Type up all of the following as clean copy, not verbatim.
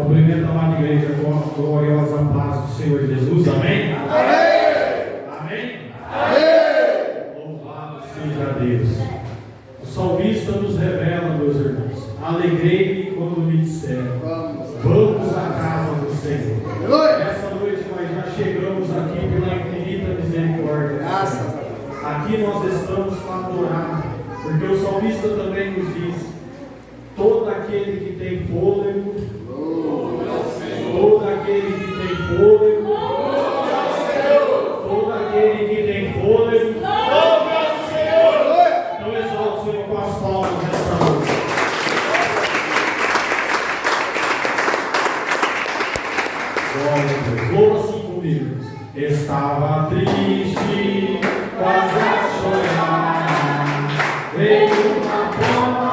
Cumprimento a amada igreja com a gloriosa paz do Senhor Jesus. Amém? Amém? Amém? Amém? Louvado seja Deus. O salmista nos revela, meus irmãos: alegrei-me quando me disseram, vamos à casa do Senhor. Essa noite nós já chegamos aqui pela infinita misericórdia. Aqui nós estamos para adorar, porque o salmista também nos diz: todo aquele que tem fôlego, todo aquele que tem fôlego, todo aquele que tem fôlego, então exalta o Senhor com as palmas nessa noite. Glória a Deus. Louva assim comigo. Estava triste, quase a chorar, veio uma prova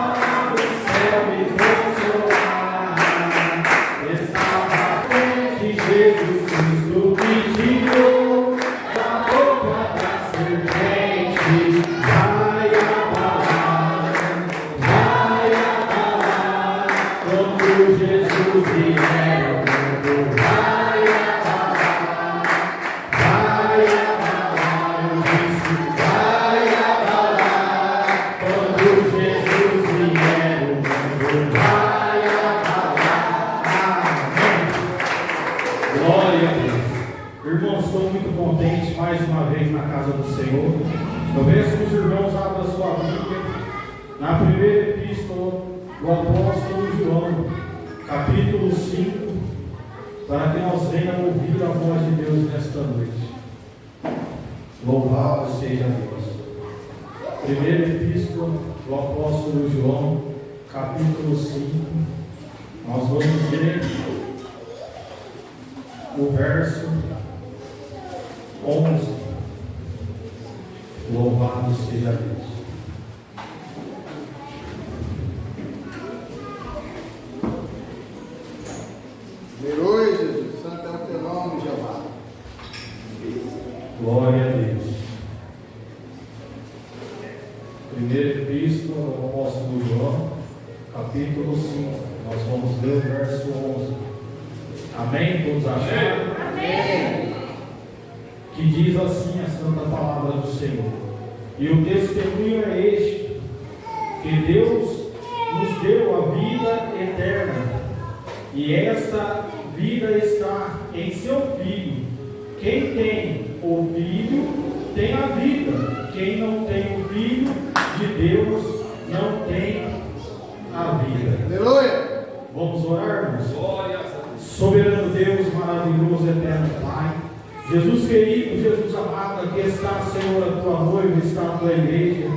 do céu me consolar. Estava crente, Jesus Cristo me tirou da boca da serpente. Vai abalar, quando Jesus vier. Mais uma vez na casa do Senhor. Eu peço que os irmãos abram a sua Bíblia na primeira epístola do apóstolo João, capítulo 5, para que nós venhamos ouvir a voz de Deus nesta noite. Louvado seja Deus. Primeira epístola do apóstolo João, capítulo 5, nós vamos ler o verso 11. Louvado seja Deus. Aleluia, Jesus. Santo é o teu nome, Jeová. Glória a Deus. Primeira epístola do apóstolo João, capítulo 5. Nós vamos ler o verso 11. Amém? Todos acharam? Amém. Que diz assim a santa palavra do Senhor: e o testemunho é este, que Deus nos deu a vida eterna, e esta vida está em seu Filho. Quem tem o Filho tem a vida, quem não tem o Filho de Deus não tem a vida. Aleluia. Vamos orar, irmãos? Soberano Deus, maravilhoso, eterno Pai, Jesus querido, Jesus amado, aqui está, Senhor, a tua noiva, está a tua igreja.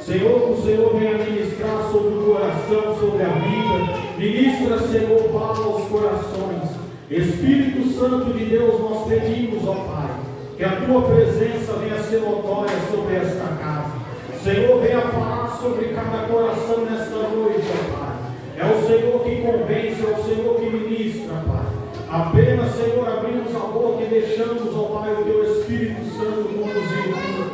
Senhor, o Senhor venha ministrar sobre o coração, sobre a vida. Ministra, Senhor, fala aos corações. Espírito Santo de Deus, nós pedimos, ó Pai, que a tua presença venha ser notória sobre esta casa. Senhor, venha falar sobre cada coração nesta noite, ó Pai. É o Senhor que convence, é o Senhor que ministra, Pai. Apenas, Senhor, abrimos a boca e deixamos, ó Pai, o teu Espírito Santo conduzir tudo.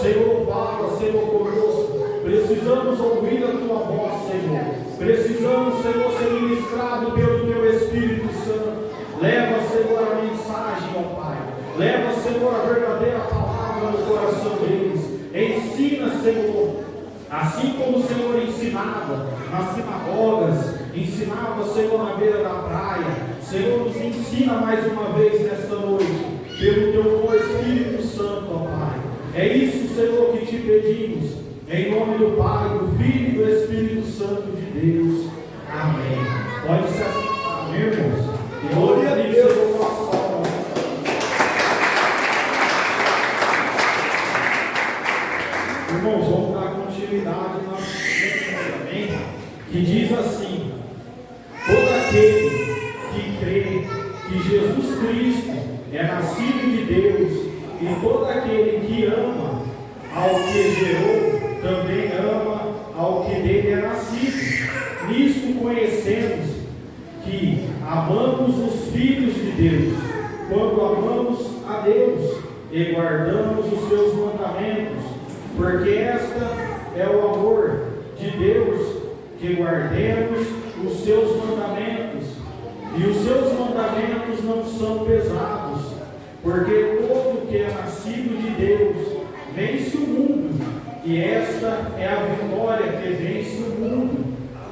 Senhor, fala, Senhor, conosco. Precisamos ouvir a tua voz, Senhor. Precisamos, Senhor, ser ministrado pelo teu Espírito Santo. Leva, Senhor, a mensagem, ó Pai. Leva, Senhor, a verdadeira palavra no coração deles. Ensina, Senhor, assim como o Senhor ensinava nas sinagogas, ensinava, Senhor, na beira da praia. Senhor, nos ensina mais uma vez nesta noite, pelo teu Espírito Santo, ó Pai. É isso, Senhor, que te pedimos, em nome do Pai, do Filho e do Espírito Santo de Deus. Amém. Pode se assentar, meu irmãos. Glória a Deus. Irmãos, vamos dar continuidade na amém? Que diz assim: todo aquele que crê que Jesus Cristo é nascido de Deus, e todo aquele que ama ao que gerou, também ama ao que dele é nascido. Nisto conhecemos que amamos os filhos de Deus, quando amamos a Deus e guardamos os seus mandamentos, porque esta é o amor de Deus, que guardemos os seus mandamentos, e e os seus mandamentos não são pesados, porque todo que é nascido de Deus vence o mundo, e esta é a vitória que vence o mundo,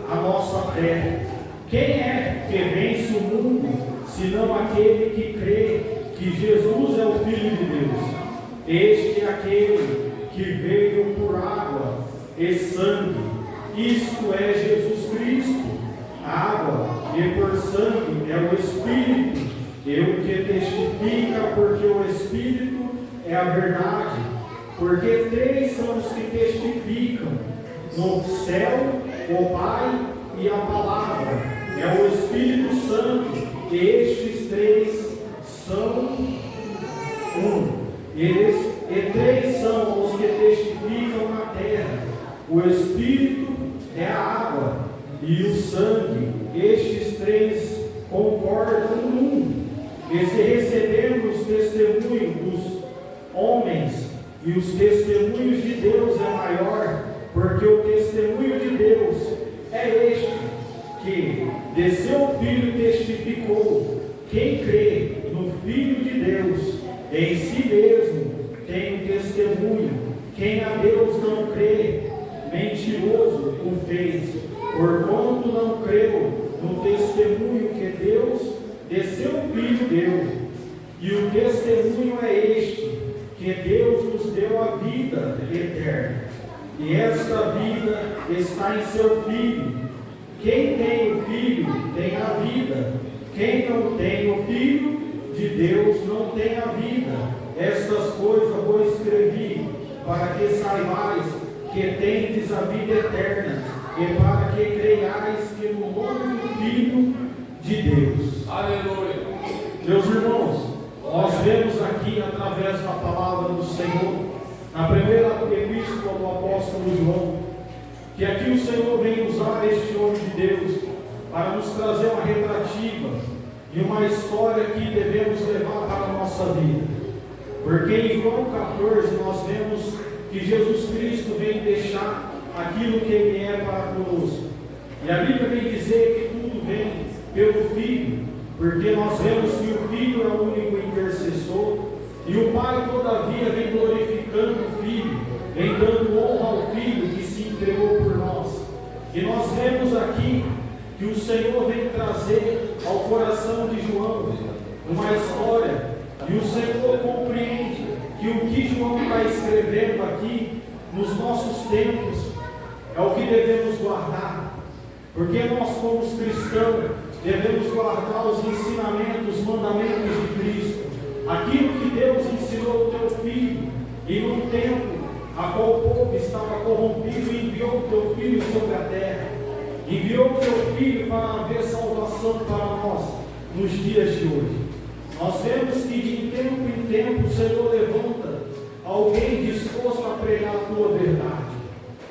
a nossa fé. Quem é que vence o mundo, senão aquele que crê que Jesus é o Filho de Deus? Este é aquele que veio por água e sangue, isto é Jesus Cristo. Água e por sangue é o Espírito, e o que testifica, porque o Espírito é a verdade. Porque três são os que testificam: no céu, o Pai e a Palavra. É o Espírito Santo, e estes três são um. E três são os que testificam na terra: o Espírito é a água e o sangue. Estes três concordam num. E se recebemos testemunho dos homens, e os testemunhos de Deus é maior, porque o testemunho de Deus é este, que de seu Filho testificou. Quem crê no Filho de Deus, em si mesmo tem um testemunho. Quem a Deus não crê, mentiroso o fez, porquanto não creu no testemunho que Deus de seu Filho deu. E o testemunho é este, que Deus nos deu a vida eterna, e esta vida está em seu Filho. Quem tem o Filho tem a vida. Quem não tem o Filho de Deus não tem a vida. Estas coisas vos escrevi, para que saibais que tendes a vida eterna, e para que creiais que no nome do Filho de Deus. Aleluia. Meus irmãos, nós vemos aqui através da palavra do Senhor, na primeira epístola do apóstolo João, que aqui o Senhor vem usar este homem de Deus para nos trazer uma retrativa e uma história que devemos levar para a nossa vida. Porque em João 14 nós vemos que Jesus Cristo vem deixar aquilo que Ele é para conosco. E a Bíblia vem dizer que tudo vem pelo Filho, porque nós vemos que o Filho é o único intercessor, e o Pai todavia vem glorificando o Filho, vem dando honra ao Filho que se entregou por nós. E nós vemos aqui que o Senhor vem trazer ao coração de João uma história, e o Senhor compreende que o que João está escrevendo aqui nos nossos tempos é o que devemos guardar, porque nós, como cristãos, devemos guardar os ensinamentos, os mandamentos de Cristo, aquilo que Deus ensinou ao teu Filho, e num tempo a qual o povo estava corrompido, enviou o teu Filho sobre a terra, enviou o teu Filho para haver salvação para nós nos dias de hoje. Nós vemos que de tempo em tempo o Senhor levanta alguém disposto a pregar a tua verdade.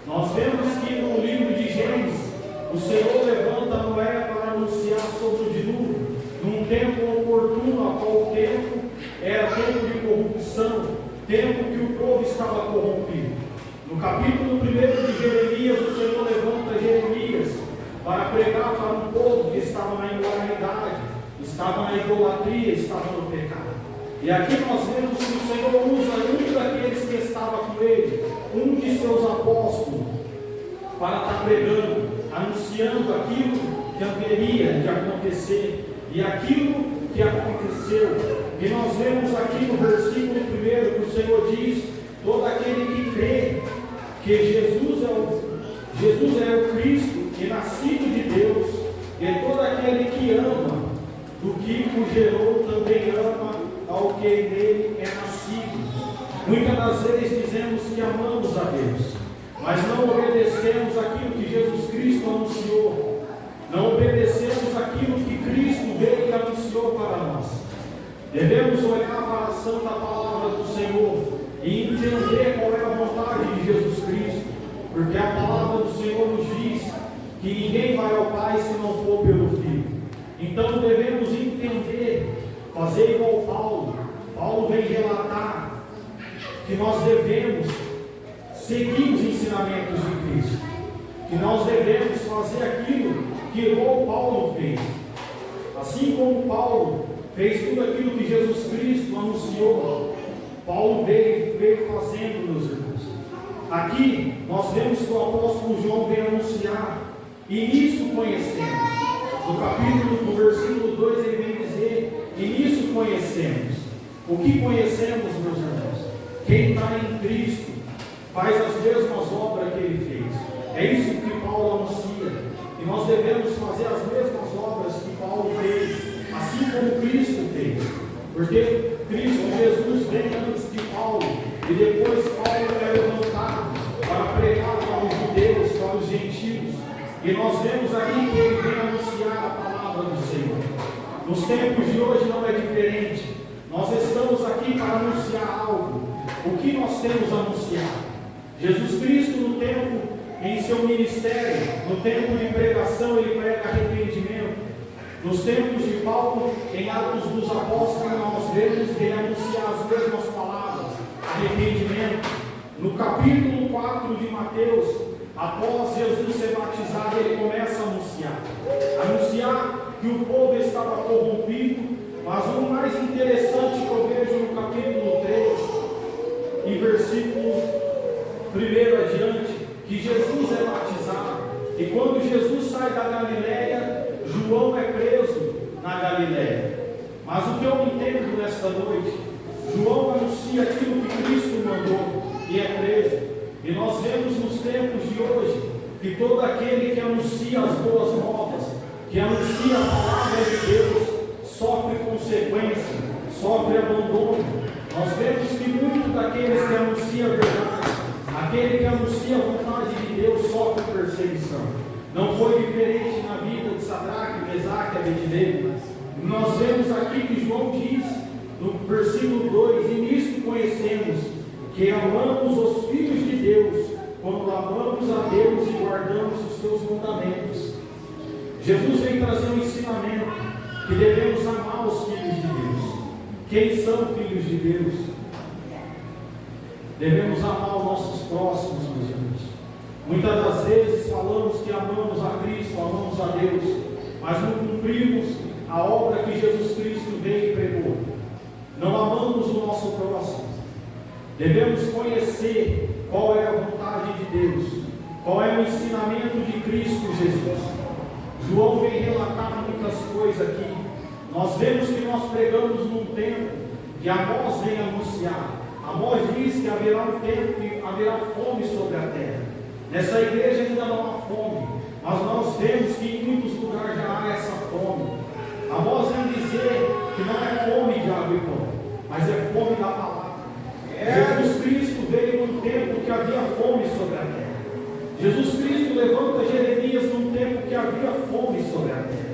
Nós vemos que no livro de Gênesis o Senhor levanta Noé para anunciar sobre o dilúvio, num tempo oportuno, a qual o tempo era tempo de corrupção, tempo que o povo estava corrompido. No capítulo 1 de Jeremias, o Senhor levanta Jeremias para pregar para um povo que estava na imoralidade, estava na idolatria, estava no pecado. E aqui nós vemos que o Senhor usa um daqueles que estava com ele, um de seus apóstolos, para estar pregando, anunciando aquilo que haveria de acontecer, e aquilo que aconteceu. E nós vemos aqui no versículo 1 que o Senhor diz: todo aquele que crê que Jesus é o Cristo e nascido de Deus, e todo aquele que ama do que o gerou também ama ao que nele é nascido. Muitas das vezes dizemos que amamos a Deus, mas não obedecemos aquilo que Jesus Cristo anunciou, não obedecemos aquilo que Cristo veio e anunciou para nós. Devemos olhar para a santa palavra do Senhor e entender qual é a vontade de Jesus Cristo, porque a palavra do Senhor nos diz que ninguém vai ao Pai se não for pelo Filho. Então devemos entender, fazer igual Paulo. Paulo vem relatar que nós devemos seguir os ensinamentos de Cristo, que nós devemos fazer aquilo que igual Paulo fez. Assim como Paulo fez tudo aquilo que Jesus Cristo anunciou, Paulo veio fazendo, meus irmãos. Aqui nós vemos que o apóstolo João veio anunciar, e nisso conhecemos. No versículo 2 ele vem dizer, e nisso conhecemos. O que conhecemos, meus irmãos? Quem está em Cristo faz as mesmas obras que ele fez. É isso que Paulo anuncia. E nós devemos fazer as mesmas obras que Paulo fez, assim como Cristo fez. Porque Cristo Jesus vem antes de Paulo, e depois Paulo é levantado para pregar para os judeus, para os gentios. E nós vemos aqui que ele vem anunciar a palavra do Senhor. Nos tempos de hoje não é diferente. Nós estamos aqui para anunciar algo. O que nós temos a anunciar? Jesus Cristo, no tempo, em seu ministério, no tempo de pregação, ele prega arrependimento. Nos tempos de Paulo, em Atos dos Apóstolos, nós vemos ele anunciar as mesmas palavras, arrependimento. No capítulo 4 de Mateus, após Jesus ser batizado, ele começa a anunciar que o povo estava corrompido. Mas o mais interessante que eu vejo no capítulo 3, em versículo 1 adiante, que Jesus é batizado, e quando Jesus sai da Galileia, João é preso na Galileia. Mas o que eu entendo nesta noite, João anuncia aquilo que Cristo mandou e é preso. E nós vemos nos tempos de hoje que todo aquele que anuncia as boas novas, que anuncia a palavra de Deus, sofre consequência, sofre abandono. Nós vemos que muitos daqueles que anunciam a verdade, aquele que anuncia a vontade de Deus, sofre perseguição. Não foi diferente na vida de Sadraque, Mesaque e Abednego. Nós vemos aqui que João diz, no versículo 2, e nisto conhecemos que amamos os filhos de Deus, quando amamos a Deus e guardamos os seus mandamentos. Jesus vem trazer um ensinamento que devemos amar os filhos de Deus. Quem são filhos de Deus? Devemos amar os nossos próximos, meus irmãos. Muitas das vezes falamos que amamos a Cristo, amamos a Deus, mas não cumprimos a obra que Jesus Cristo veio e pregou. Não amamos o nosso próximo. Devemos conhecer qual é a vontade de Deus, qual é o ensinamento de Cristo Jesus. João vem relatar muitas coisas aqui. Nós vemos que nós pregamos num tempo que Amós vem anunciar. Amós diz que haverá um tempo que haverá fome sobre a terra. Nessa igreja ainda não há fome, mas nós vemos que em muitos lugares já há essa fome. Amós vem dizer que não é fome de água e pão, mas é fome da palavra. Jesus Cristo veio num tempo que havia fome sobre a terra. Jesus Cristo levanta Jeremias num tempo que havia fome sobre a terra.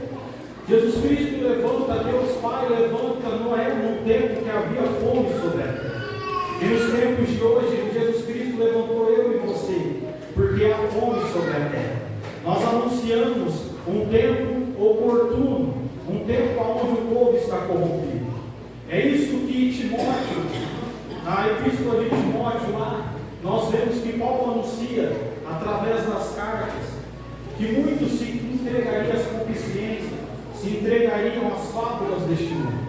Jesus Cristo levanta, Deus Pai levanta Noé num tempo que havia fome sobre a terra. E nos tempos de hoje, Jesus Cristo levantou eu e você, porque há fome sobre a terra. Nós anunciamos um tempo oportuno, um tempo onde o povo está corrompido. É isso que Timóteo, na epístola de Timóteo lá, nós vemos que Paulo anuncia, através das cartas, que muitos se entregariam às concupiscências, se entregariam às fábulas deste mundo.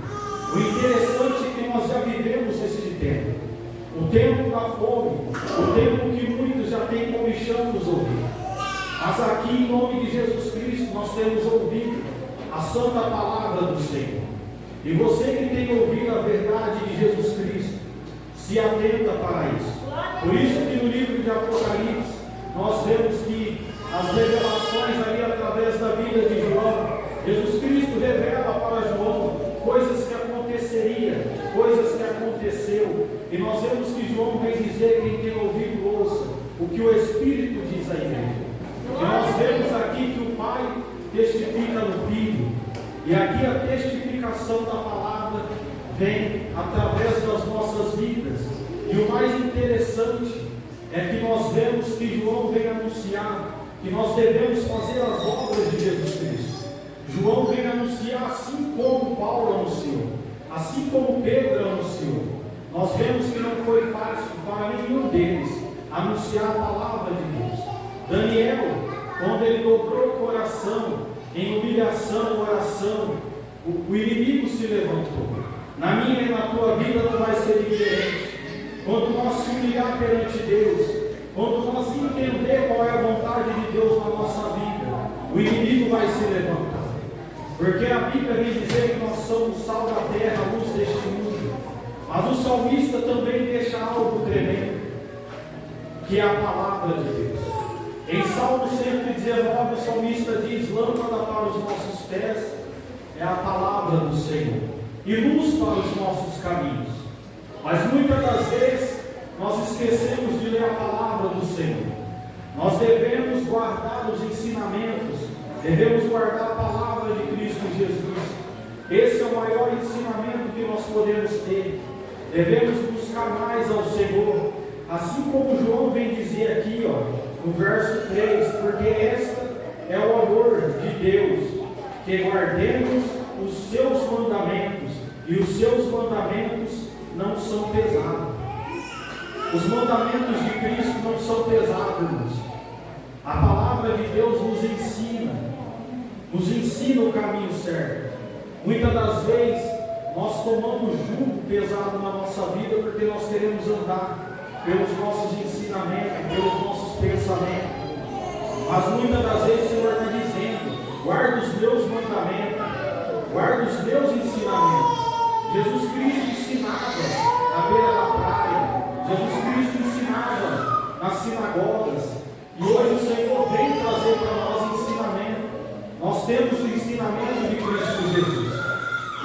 O interessante é que nós já vivemos este tempo. O tempo da fome, o tempo que muitos já têm comichão nos ouvidos. Mas aqui, em nome de Jesus Cristo, nós temos ouvido a santa palavra do Senhor. E você que tem ouvido a verdade de Jesus Cristo, se atenta para isso. Por isso que no livro de Apocalipse, nós vemos que as revelações ali através da vida de João, Jesus Cristo revela para João coisas que aconteceriam, coisas que aconteceu. E nós vemos que João vem dizer, quem tem ouvido ouça o que o Espírito diz à igreja. E nós vemos aqui que o Pai testifica no Filho. E aqui a testificação da palavra vem através das nossas vidas. E o mais interessante é que nós vemos que João vem anunciar que nós devemos fazer as obras de Jesus Cristo. João vem anunciar assim como Paulo anunciou, assim como Pedro anunciou. Nós vemos que não foi fácil para nenhum deles anunciar a palavra de Deus. Daniel, quando ele dobrou o coração em humilhação, oração, o inimigo se levantou. Na minha e na tua vida não vai ser diferente. Quando nós se humilhar perante Deus, quando nós entender qual é a vontade de Deus na nossa vida, o inimigo vai se levantar. Porque a Bíblia vem dizer que nós somos sal da terra, a luz deste mundo. Mas o salmista também deixa algo tremendo, que é a palavra de Deus. Em Salmo 119, o salmista diz: lâmpada para os nossos pés é a palavra do Senhor, e luz para os nossos caminhos. Mas muitas das vezes nós esquecemos de ler a palavra do Senhor. Nós devemos guardar os ensinamentos, devemos guardar a palavra de Cristo Jesus. Esse é o maior ensinamento que nós podemos ter. Devemos buscar mais ao Senhor, assim como João vem dizer aqui, no verso 3, porque esta é o amor de Deus, que guardemos os seus mandamentos, e os seus mandamentos não são pesados. Os mandamentos de Cristo não são pesados, irmãos. A palavra de Deus nos ensina o caminho certo. Muitas das vezes nós tomamos jugo pesado na nossa vida porque nós queremos andar pelos nossos ensinamentos, pelos nossos pensamentos. Mas muitas das vezes o Senhor está dizendo: guarda os meus mandamentos, guarda os meus ensinamentos. Jesus Cristo ensinava na beira da praia, Jesus Cristo ensinava nas sinagogas, e hoje o Senhor vem trazer para nós ensinamento. Nós temos o ensinamento de Cristo Jesus,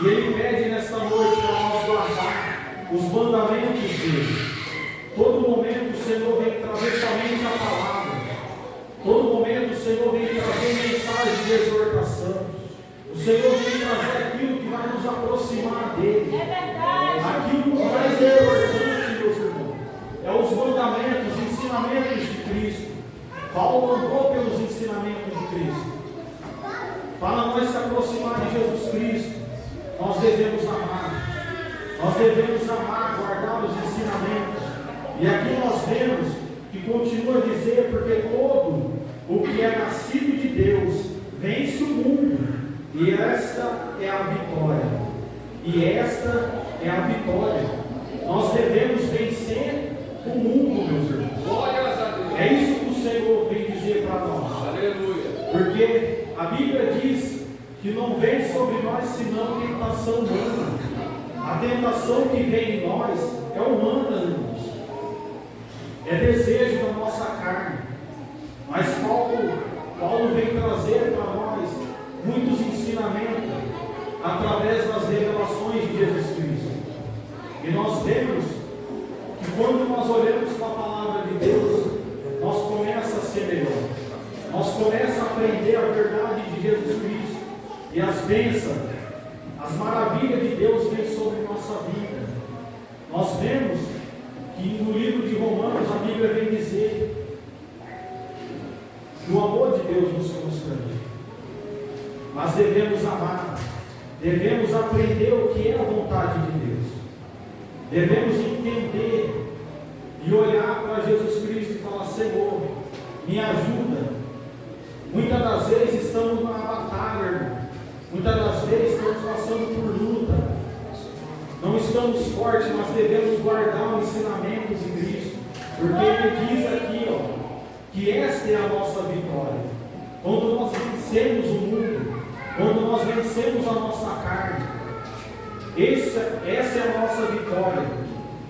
e Ele pede nesta noite para nós guardar os mandamentos dele. Todo momento o Senhor vem trazer somente a palavra. Todo momento o Senhor vem trazer mensagem de exortação. O Senhor vem trazer aquilo que vai nos aproximar dele. É verdade. Aquilo que mais é importante, meus irmãos, é os mandamentos, os ensinamentos de Cristo. Paulo andou pelos ensinamentos de Cristo. Para nós se aproximar de Jesus Cristo, nós devemos amar. Nós devemos amar, guardar os ensinamentos. E aqui nós vemos que continua a dizer: porque todo o que é nascido de Deus vence o mundo, e esta é a vitória. E esta é a vitória. Nós devemos vencer o mundo, meus irmãos. Glórias a Deus. É isso que o Senhor vem dizer para nós. Aleluia. Porque a Bíblia diz que não vem sobre nós senão tentação humana. A tentação que vem em nós é humana, irmãos. É desejo da nossa carne. Mas Paulo vem trazer para nós muitos ensinamentos através das revelações de Jesus Cristo. E nós vemos que quando nós olhamos para a palavra de Deus, nós começamos a ser melhor. Nós começamos a aprender a verdade de Jesus Cristo. E as bênçãos, as maravilhas de Deus vêm sobre nossa vida. Nós vemos que no livro de Romanos a Bíblia vem dizer que o amor de Deus nos constrange. Mas devemos amar, devemos aprender o que é a vontade de Deus. Devemos entender e olhar para Jesus Cristo e falar: Senhor, me ajuda. Muitas das vezes estamos numa batalha, irmão. Muitas das vezes estamos passando por luta. Não estamos fortes, mas devemos guardar os ensinamentos de Cristo. Porque Ele diz aqui, que esta é a nossa vitória. Quando nós vencemos o mundo, quando nós vencemos a nossa carne, essa é a nossa vitória.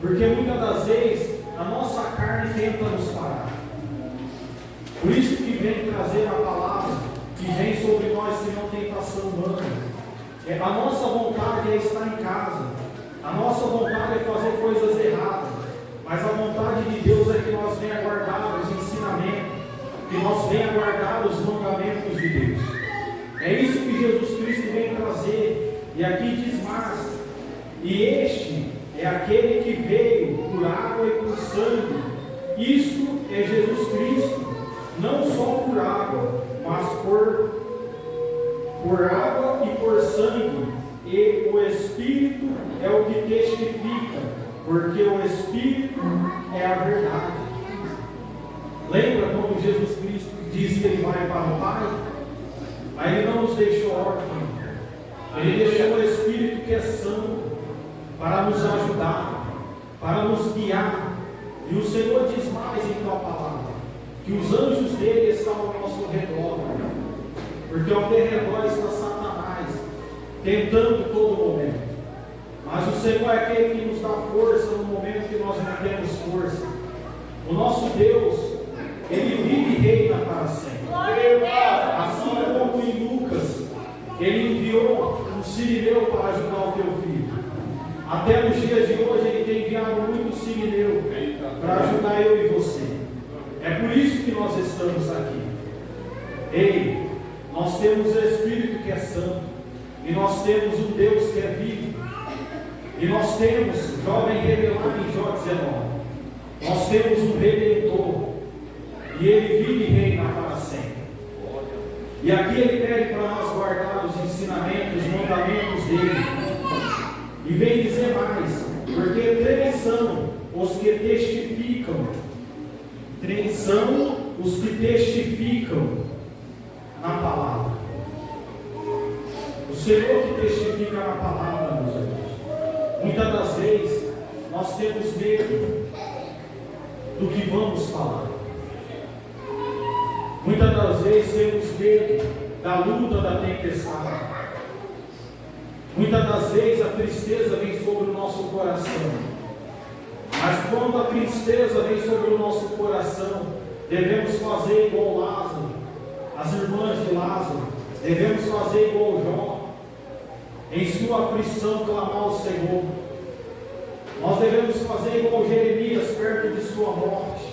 Porque muitas das vezes a nossa carne tenta nos parar. Por isso que vem trazer a palavra que vem sobre nós sem não tentação humana. A nossa vontade é estar em casa. A nossa vontade é fazer coisas erradas. Mas a vontade de Deus é que nós venhamos guardar os ensinamentos, que nós venhamos guardar os mandamentos de Deus. É isso que Jesus Cristo vem trazer. E aqui diz mais: e este é aquele que veio por água e por sangue. Isto é Jesus Cristo, não só por água, mas por água e por sangue. E o Espírito é o que testifica, porque o Espírito é a verdade. Lembra quando Jesus Cristo disse que Ele vai para o Pai? Mas Ele não nos deixou órfãos. Ele deixou o Espírito que é santo para nos ajudar, para nos guiar. E o Senhor diz mais em tua palavra, que os anjos dele estão ao nosso redor, porque ao derredor está Satanás, tentando todo momento. Mas o Senhor é aquele que nos dá força no momento que nós não temos força. O nosso Deus, Ele vive e reina para sempre. Assim como em Lucas, Ele enviou um sirineu para ajudar o teu filho. Até nos dias de hoje, Ele tem enviado muito sirineu para ajudar eu e você. É por isso que nós estamos aqui. Ei, nós temos o Espírito que é santo, e nós temos um Deus que é vivo, e nós temos, jovem revelado em Jó 19, nós temos um Redentor, e Ele vive e reina para sempre. E aqui Ele pede para nós guardar os ensinamentos, os mandamentos dEle, e vem dizer mais, porque três são os que testificam, três são os que testificam na palavra. O Senhor que testifica na palavra, meus irmãos. Muitas das vezes nós temos medo do que vamos falar. Muitas das vezes temos medo da luta, da tempestade. Muitas das vezes a tristeza vem sobre o nosso coração. Mas quando a tristeza vem sobre o nosso coração, devemos fazer igual Lázaro, as irmãs de Lázaro, devemos fazer igual Jó, em sua aflição clamar ao Senhor. Nós devemos fazer igual Jeremias perto de sua morte.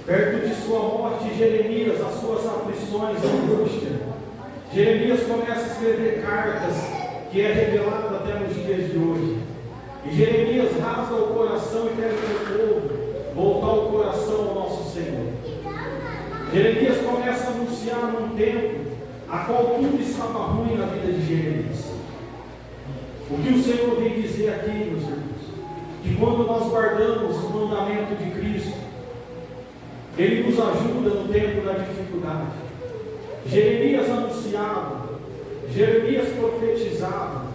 Perto de sua morte, Jeremias, as suas aflições, a angústia. Jeremias começa a escrever cartas que é revelada até nos dias de hoje. E Jeremias rasga o coração e pede para o povo voltar o coração ao nosso Senhor. Jeremias começa a anunciar num tempo a qual tudo estava ruim na vida de Jeremias. O que o Senhor vem dizer aqui, meus irmãos, que quando nós guardamos o mandamento de Cristo, Ele nos ajuda no tempo da dificuldade. Jeremias anunciava, Jeremias profetizava,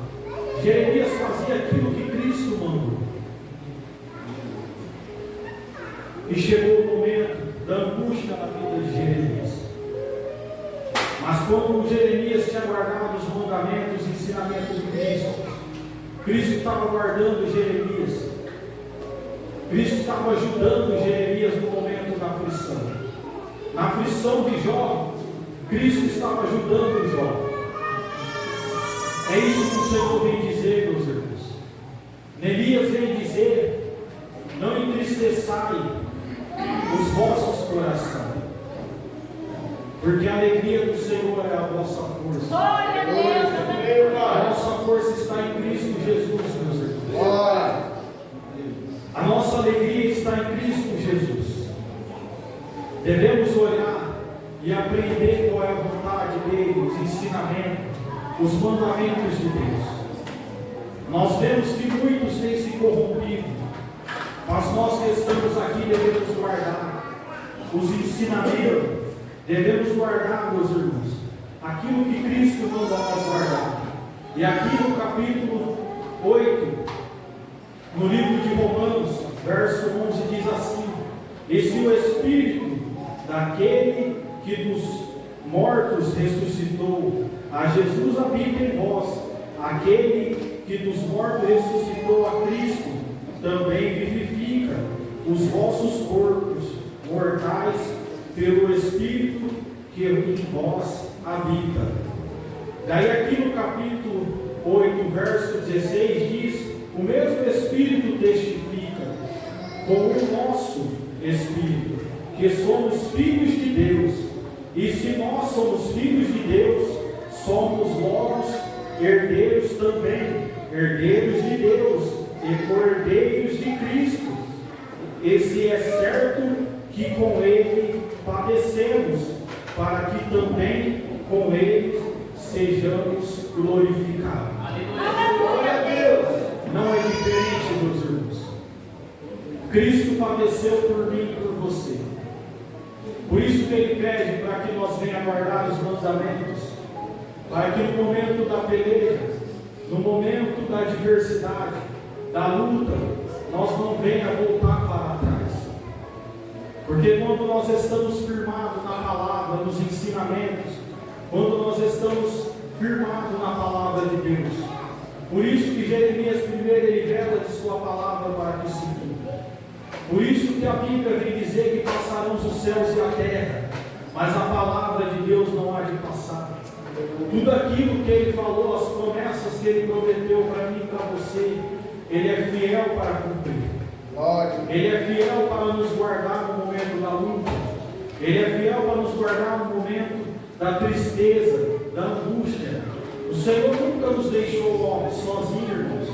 Jeremias fazia aquilo que Cristo mandou. E chegou o momento da angústia na vida de Jeremias. Mas como Jeremias tinha guardado os mandamentos e ensinamentos de Cristo, Cristo estava guardando Jeremias. Cristo estava ajudando Jeremias no momento da aflição. Na aflição de Jó, Cristo estava ajudando Jó. É isso que o Senhor vem dizer, meus irmãos. Neemias vem dizer: não entristeçai os vossos corações, porque a alegria do Senhor é a vossa força. Glória a Deus, a nossa força está em Cristo Jesus, meus irmãos. A nossa alegria está em Cristo Jesus. Devemos olhar e aprender qual é a vontade dele, os ensinamentos, os mandamentos de Deus. Nós vemos que muitos têm se corrompido, mas nós que estamos aqui devemos guardar os ensinamentos, devemos guardar, meus irmãos, aquilo que Cristo mandou nós guardar. E aqui no capítulo 8, no livro de Romanos, verso 11, diz assim: e se o Espírito daquele que dos mortos ressuscitou a Jesus habita em vós, aquele que dos mortos ressuscitou a Cristo também vivifica os vossos corpos mortais pelo Espírito que em vós habita. Daí aqui no capítulo 8, verso 16 diz: o mesmo Espírito testifica com o nosso Espírito que somos filhos de Deus, e se nós somos filhos de Deus, somos logo herdeiros também, herdeiros de Deus e cordeiros de Cristo. E se é certo que com Ele padecemos, para que também com Ele sejamos glorificados. Glória a Deus! Não é diferente, meus irmãos. Cristo padeceu por mim e por você. Por isso que Ele pede para que nós venhamos guardar os mandamentos. Pai, que no momento da peleja, no momento da adversidade, da luta, nós não venha voltar para trás. Porque quando nós estamos firmados na palavra, nos ensinamentos, quando nós estamos firmados na palavra de Deus, por isso que Jeremias primeiro ele vela de sua palavra para que se cumpra. Por isso que a Bíblia vem dizer que passarão os céus e a terra, mas a palavra de Deus não há de passar. Tudo aquilo que Ele falou, as promessas que Ele prometeu para mim e para você, Ele é fiel para cumprir. Ele é fiel para nos guardar no momento da luta. Ele é fiel para nos guardar no momento da tristeza, da angústia. O Senhor nunca nos deixou sozinhos, irmãos.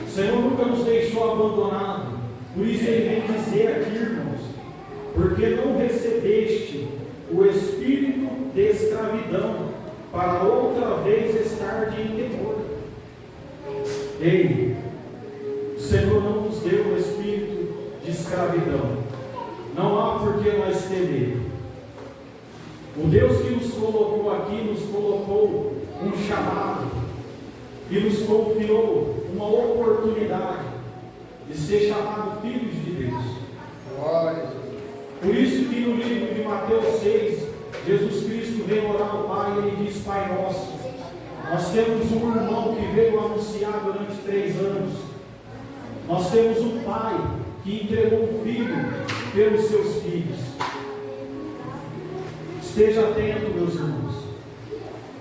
O Senhor nunca nos deixou abandonados. Por isso Ele vem dizer aqui, irmãos, porque não recebeste o espírito de escravidão, para outra vez estar em temor. Ei, o Senhor não nos deu o espírito de escravidão. Não há por que nós temer. O Deus que nos colocou aqui, nos colocou um chamado e nos confiou uma oportunidade de ser chamado filhos de Deus. Por isso que no livro de Mateus 6, Jesus Cristo vem orar ao Pai e Ele diz: Pai nosso. Nós temos um irmão que veio anunciar durante 3 anos. Nós temos um pai que entregou um filho pelos seus filhos. Esteja atento, meus irmãos.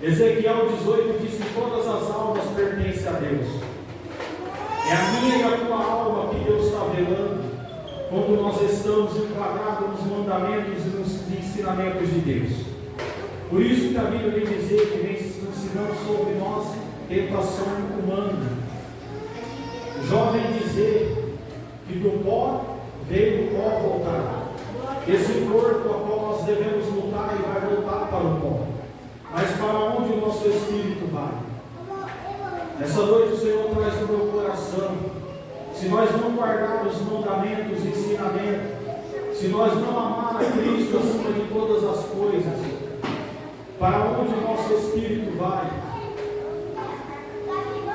Ezequiel 18 diz que todas as almas pertencem a Deus. É a minha e a tua alma que Deus está velando quando nós estamos enquadrados nos mandamentos e nos ensinamentos de Deus. Por isso que a Bíblia vem dizer que vem ensinando sobre nós tentação humana. Jó vem dizer que do pó veio o pó voltará. Esse corpo a qual nós devemos lutar e vai voltar para o pó. Mas para onde o nosso espírito vai? Nessa noite o Senhor traz no meu coração: se nós não guardarmos os mandamentos e ensinamentos, se nós não amar a Cristo acima de todas as coisas, para onde o nosso espírito vai?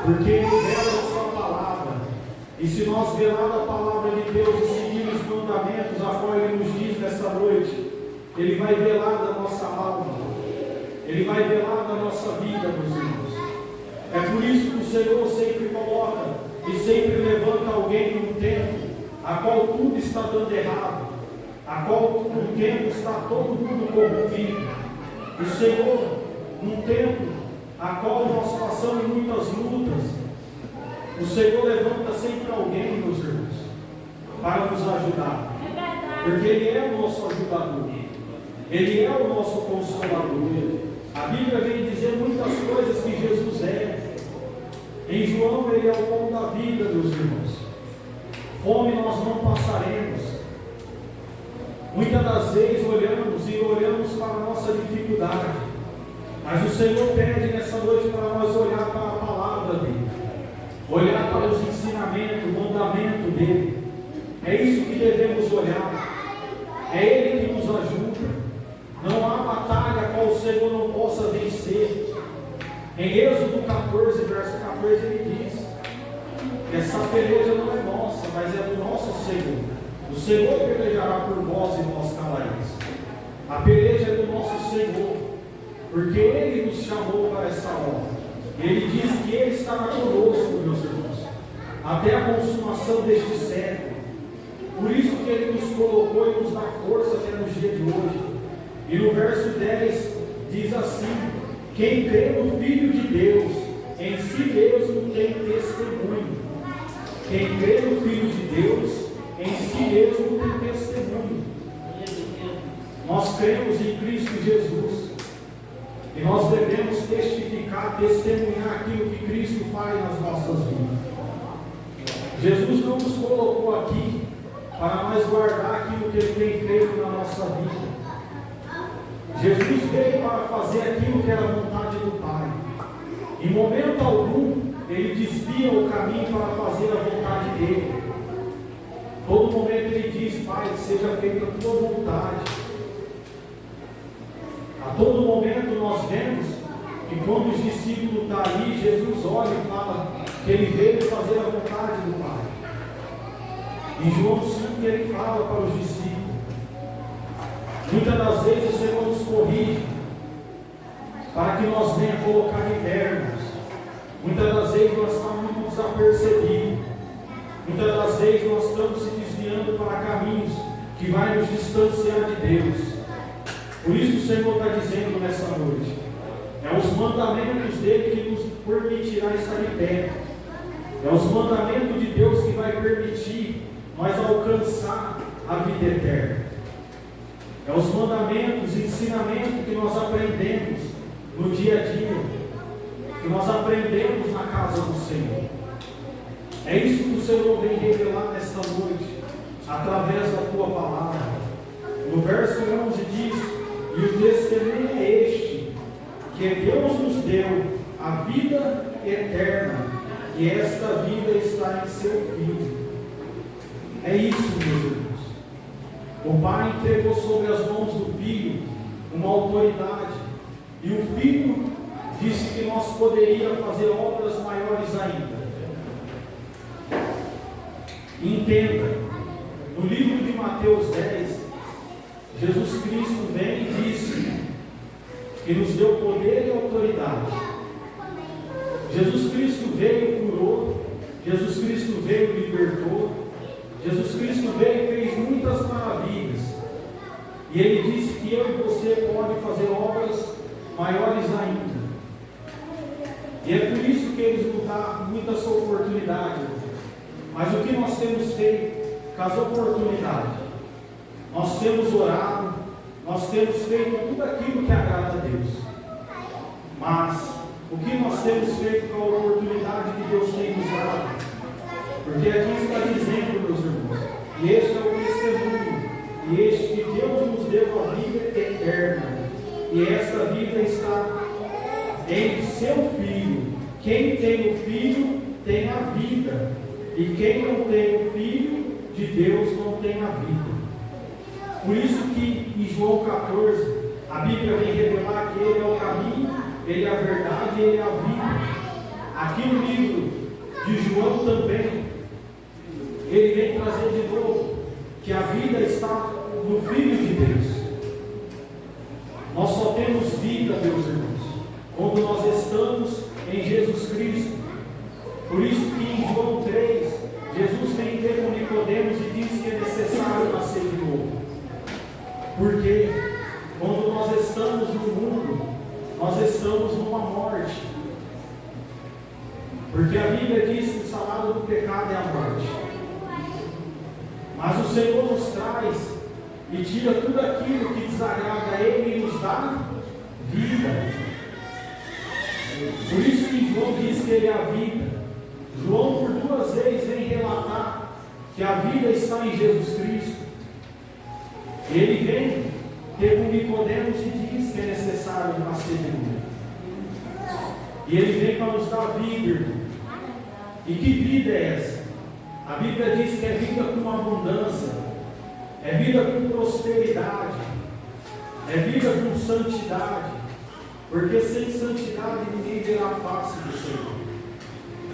Porque Ele vela a sua palavra. E se nós velar a palavra de Deus e seguir os mandamentos a qual Ele nos diz nesta noite, Ele vai velar da nossa alma, Ele vai velar da nossa vida, meus irmãos. É por isso que o Senhor sempre coloca e sempre levanta alguém num tempo a qual tudo está dando errado, a qual num tempo está todo mundo corrompido. O Senhor, num tempo a qual nós passamos muitas lutas, o Senhor levanta sempre alguém, meus irmãos, para nos ajudar. Porque Ele é o nosso ajudador. Ele é o nosso consolador. A Bíblia vem dizer muitas coisas que Jesus é. Em João, Ele é o pão da vida, meus irmãos. Fome nós não passaremos. Muitas das vezes olhamos para a nossa dificuldade. Mas o Senhor pede nessa noite para nós olhar para a palavra dEle, olhar para os ensinamentos, o mandamento dEle. É isso que devemos olhar. É Ele que nos ajuda. Não há batalha a qual o Senhor não possa vencer. Em Êxodo 14, verso 14, Ele diz que essa peleja não é nossa, mas é do nosso Senhor. O Senhor pelejará por vós e vós calareis. A peleja é do nosso Senhor, porque Ele nos chamou para essa obra. Ele diz que Ele estará conosco, meus irmãos, até a consumação deste século. Por isso que Ele nos colocou e nos dá força até no dia de hoje. E no verso 10 diz assim: quem crê no Filho de Deus, em si mesmo tem testemunho. Quem crê no Filho de Deus, em si mesmo tem testemunho. Nós cremos em Cristo Jesus. E nós devemos testificar, testemunhar aquilo que Cristo faz nas nossas vidas. Jesus não nos colocou aqui para nós guardar aquilo que Ele tem feito na nossa vida. Jesus veio para fazer aquilo que era a vontade do Pai. Em momento algum, Ele desvia o caminho para fazer a vontade dEle. Todo momento Ele diz: Pai, seja feita a tua vontade. A todo momento nós vemos que quando os discípulos estão ali, Jesus olha e fala que ele veio fazer a vontade do Pai. Em João 5 ele fala para os discípulos. Muitas das vezes o Senhor nos corrige para que nós venhamos colocar em termos. Muitas das vezes nós estamos muito desapercebidos. Muitas das vezes nós estamos se desviando para caminhos que vai nos distanciar de Deus. Por isso o Senhor está dizendo nessa noite, é os mandamentos dele que nos permitirá estar em pé. É os mandamentos de Deus que vai permitir nós alcançar a vida eterna. É os mandamentos, ensinamentos que nós aprendemos no dia a dia, que nós aprendemos na casa do Senhor. É isso que o Senhor vem revelar nesta noite, através da tua palavra. No verso 11 diz: e o testemunho é este, que Deus nos deu a vida eterna, e esta vida está em seu Filho. É isso, meus irmãos. O Pai entregou sobre as mãos do Filho uma autoridade, e o Filho disse que nós poderíamos fazer obras maiores ainda. Entenda, no livro de Mateus 10, Jesus Cristo vem e disse que nos deu poder e autoridade. Jesus Cristo veio e curou, Jesus Cristo veio e libertou, Jesus Cristo veio e fez muitas maravilhas. E Ele disse que eu e você podem fazer obras maiores ainda. E é por isso que Ele nos dá muitas oportunidades. Mas o que nós temos feito com as oportunidades? Nós temos orado, nós temos feito tudo aquilo que agrada a Deus. Mas o que nós temos feito com a oportunidade que Deus tem nos dado? Porque aqui está dizendo, meus irmãos, e este é o testemunho, e este que Deus nos deu a vida eterna, e esta vida está em seu Filho. Quem tem o Filho tem a vida, e quem não tem o Filho de Deus não tem a vida. Por isso que em João 14, a Bíblia vem revelar que Ele é o caminho, Ele é a verdade, Ele é a vida. Aqui no livro de João também, Ele vem trazer de novo que a vida está no Filho de Deus. Nós só temos vida, meus irmãos, quando nós estamos em Jesus Cristo. Por isso que em João 3, Jesus vem ter com Nicodemos e diz que é necessário nascer de novo. Porque quando nós estamos no mundo, nós estamos numa morte. Porque a Bíblia diz que o salário do pecado é a morte. Mas o Senhor nos traz e tira tudo aquilo que desagrada a Ele e nos dá vida. Por isso que João diz que Ele é a vida. João por 2 vezes vem relatar que a vida está em Jesus Cristo. Ele vem ter com Nicodemos e diz que é necessário nascer de novo. E Ele vem para nos dar vida, irmão. E que vida é essa? A Bíblia diz que é vida com abundância, é vida com prosperidade, é vida com santidade, porque sem santidade ninguém verá a face do Senhor.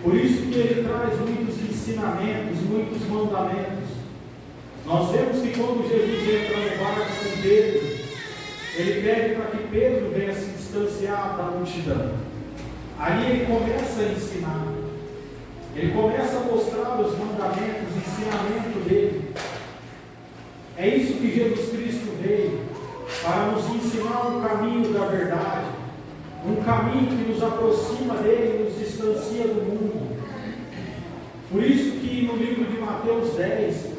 Por isso que Ele traz muitos ensinamentos, muitos mandamentos. Nós vemos que quando Jesus entra no barco com Pedro, Ele pede para que Pedro venha se distanciar da multidão. Aí Ele começa a ensinar. Ele começa a mostrar os mandamentos, o ensinamento dele. É isso que Jesus Cristo veio, para nos ensinar um caminho da verdade, um caminho que nos aproxima dele e nos distancia do mundo. Por isso que no livro de Mateus 10,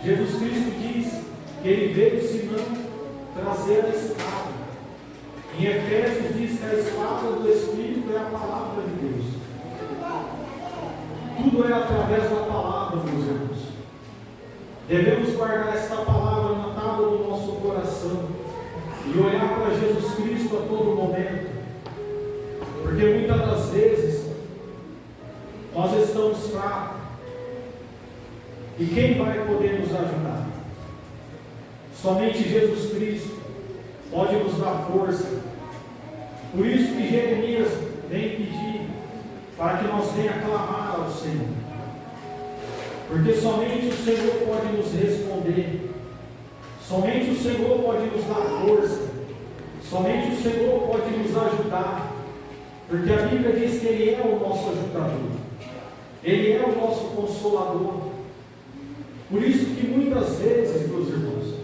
Jesus Cristo diz que Ele veio senão trazer a espada. Em Efésios diz que a espada do Espírito é a palavra de Deus. Tudo é através da palavra, meus irmãos. Devemos guardar esta palavra na tábua do nosso coração e olhar para Jesus Cristo a todo momento, porque muitas das vezes nós estamos fracos e quem vai poder nos ajudar? Somente Jesus Cristo pode nos dar força, Por isso que Jeremias vem pedir para que nós venhamos clamar ao Senhor. Porque somente o Senhor pode nos responder. Somente o Senhor pode nos dar força. Somente o Senhor pode nos ajudar. Porque a Bíblia diz que Ele é o nosso ajudador. Ele é o nosso consolador. Por isso que muitas vezes, meus irmãos,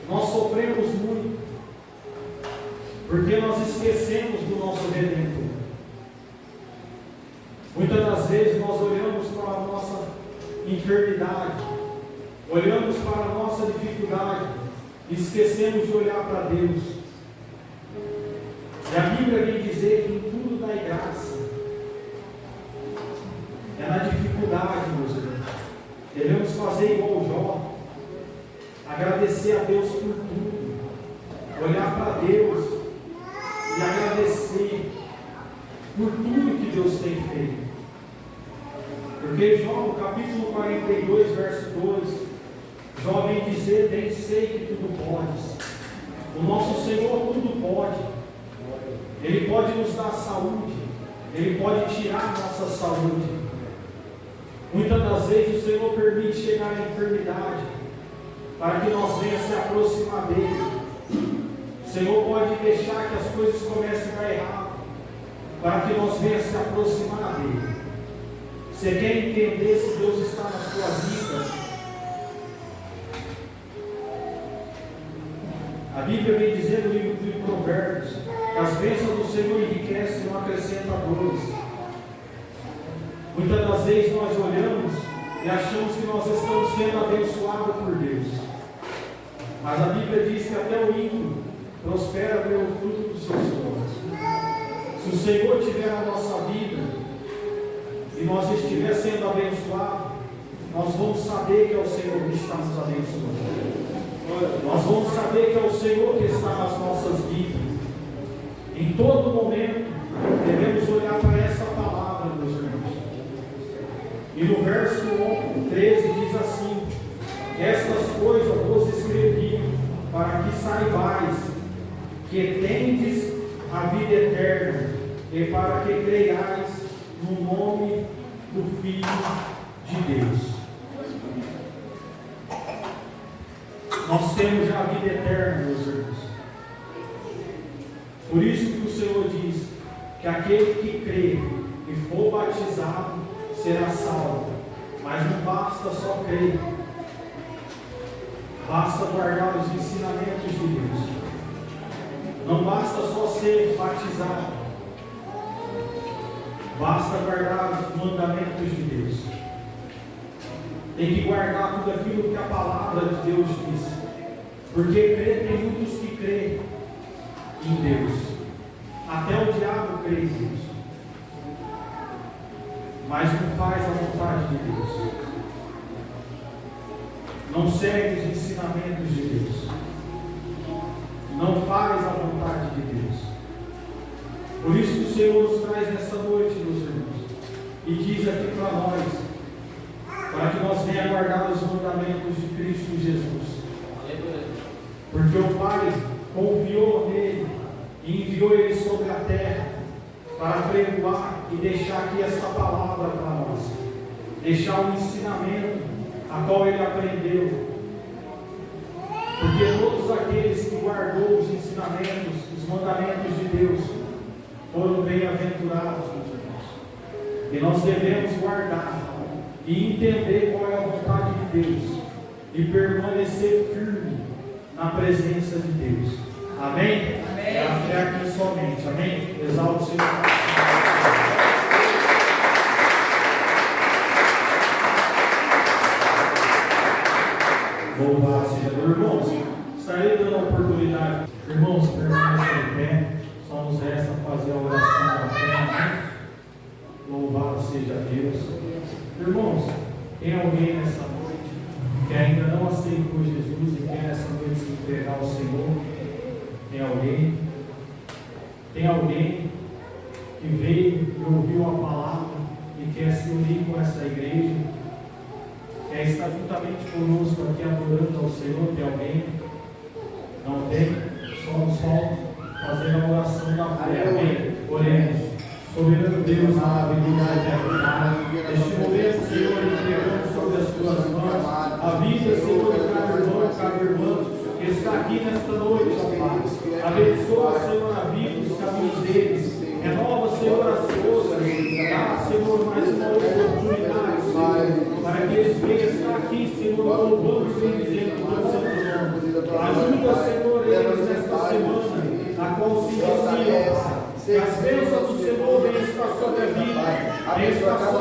nós sofremos muito. Porque nós esquecemos do nosso Redentor. Muitas das vezes nós olhamos para a nossa enfermidade, olhamos para a nossa dificuldade e esquecemos de olhar para Deus. E a Bíblia vem dizer que em tudo dai graça. É na dificuldade, meus irmãos. Devemos fazer igual Jó, agradecer a Deus por tudo, olhar para Deus e agradecer por tudo que Deus tem feito. Porque Jó, no capítulo 42, verso 2, Jó vem dizer: bem sei que tudo podes. O nosso Senhor tudo pode. Ele pode nos dar saúde. Ele pode tirar a nossa saúde. Muitas das vezes o Senhor permite chegar à enfermidade para que nós venhamos se aproximar dele. O Senhor pode deixar que as coisas comecem a dar errado para que nós venhamos se aproximar dele. Você quer entender se Deus está na sua vida? A Bíblia vem dizer no livro de Provérbios que as bênçãos do Senhor enriquecem e não acrescentam dores. Muitas das vezes nós olhamos e achamos que nós estamos sendo abençoados por Deus. Mas a Bíblia diz que até o ímpio prospera pelo fruto dos seus olhos. Se o Senhor estiver na nossa vida e nós estiver sendo abençoados, nós vamos saber que é o Senhor que está nos abençoando. Nós vamos saber que é o Senhor que está nas nossas vidas. Em todo momento, devemos olhar para essa palavra, meus irmãos. E no verso 13 diz assim: estas coisas vos escrevi para que saibais que tendes a vida eterna e para que creiais no nome do Filho de Deus. Nós temos já a vida eterna, meus irmãos. Por isso que o Senhor diz que aquele que crê e for batizado será salvo. Mas não basta só crer, basta guardar os ensinamentos de Deus. Não basta só ser batizado, basta guardar os mandamentos de Deus. Tem que guardar tudo aquilo que a palavra de Deus diz. Porque tem muitos que creem em Deus. Até o diabo crê em Deus. Mas não faz a vontade de Deus. Não segue os ensinamentos de Deus. Não faz a vontade de Deus. Por isso que o Senhor nos traz nessa noite, meus irmãos, e diz aqui para nós, para que nós venhamos guardar os mandamentos de Cristo Jesus. Porque o Pai confiou nele e enviou ele sobre a terra para pregoar e deixar aqui essa palavra para nós, deixar o ensinamento a qual ele aprendeu. Porque todos aqueles que guardou os ensinamentos, os mandamentos de Deus, foram bem-aventurados, meus irmãos. E nós devemos guardar e entender qual é a vontade de Deus e permanecer firme na presença de Deus. Amém? Amém. É a fé aqui somente. Amém? Exalte o Senhor. Louvado seja Deus. Irmãos, estarei dando a oportunidade. Irmãos, permaneçam em pé. Só nos resta fazer a oração da fé. Louvado seja Deus. Irmãos, tem alguém nessa noite que ainda não aceitou Jesus e quer nessa noite se entregar ao Senhor? Tem alguém? Tem alguém que veio e ouviu a palavra e quer se unir com essa igreja? Quer estar juntamente conosco aqui adorando ao Senhor? Tem alguém? Não tem? Só um som. fazendo a oração da fé. Amém. Oremos. Soberano Deus, na habilidade eterna, neste momento, Senhor, entregamos sobre as tuas mãos a vida, Senhor, de cada irmão que está aqui nesta noite, ó Pai. Abençoa, Senhor, a vida, os caminhos deles. Renova, Senhor, as forças. Dá, Senhor, mais uma oportunidade, Senhor, para que eles venham estar aqui, Senhor, louvando e bendizendo o teu santo nome. Ajuda, Senhor, eles nesta semana, a qual se inicia. Que as bênçãos do Senhor venham estar sobre a vida, venham estar sobre